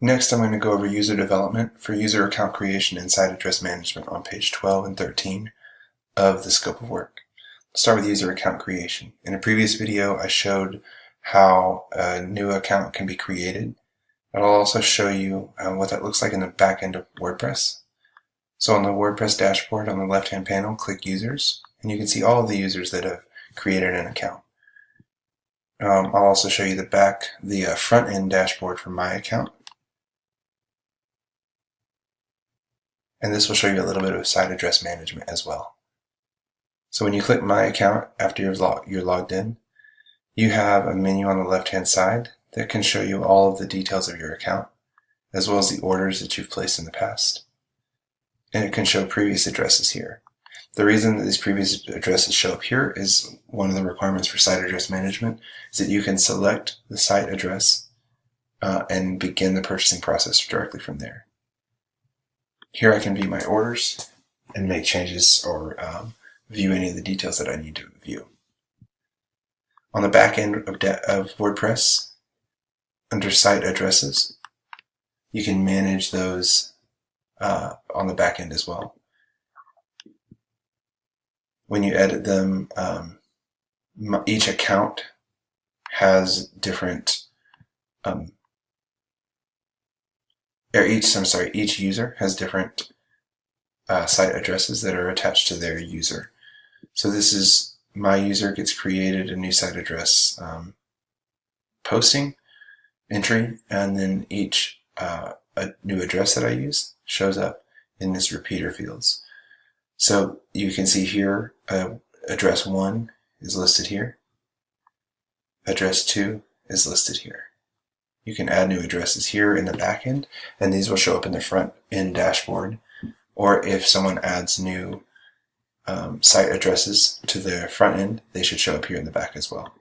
Next, I'm going to go over user development for user account creation and site address management on page 12 and 13 of the scope of work. Let's start with user account creation. In a previous video, I showed how a new account can be created. I'll also show you what that looks like in the back end of WordPress. So on the WordPress dashboard on the left-hand panel, click Users, and you can see all of the users that have created an account. I'll also show you the front-end dashboard for my account. And this will show you a little bit of site address management as well. So when you click My Account after you're logged in, you have a menu on the left-hand side that can show you all of the details of your account, as well as the orders that you've placed in the past. And it can show previous addresses here. The reason that these previous addresses show up here is one of the requirements for site address management is that you can select the site address and begin the purchasing process directly from there. Here I can view my orders and make changes or view any of the details that I need to view. On the back end of WordPress, under site addresses, you can manage those on the back end as well. When you edit them, each account has different, each user has different site addresses that are attached to their user. So this is my user gets created a new site address posting entry, and then each a new address that I use shows up in this repeater fields. So you can see here address 1 is listed here. Address 2 is listed here. You can add new addresses here in the back end, and these will show up in the front end dashboard. Or if someone adds new site addresses to their front end, they should show up here in the back as well.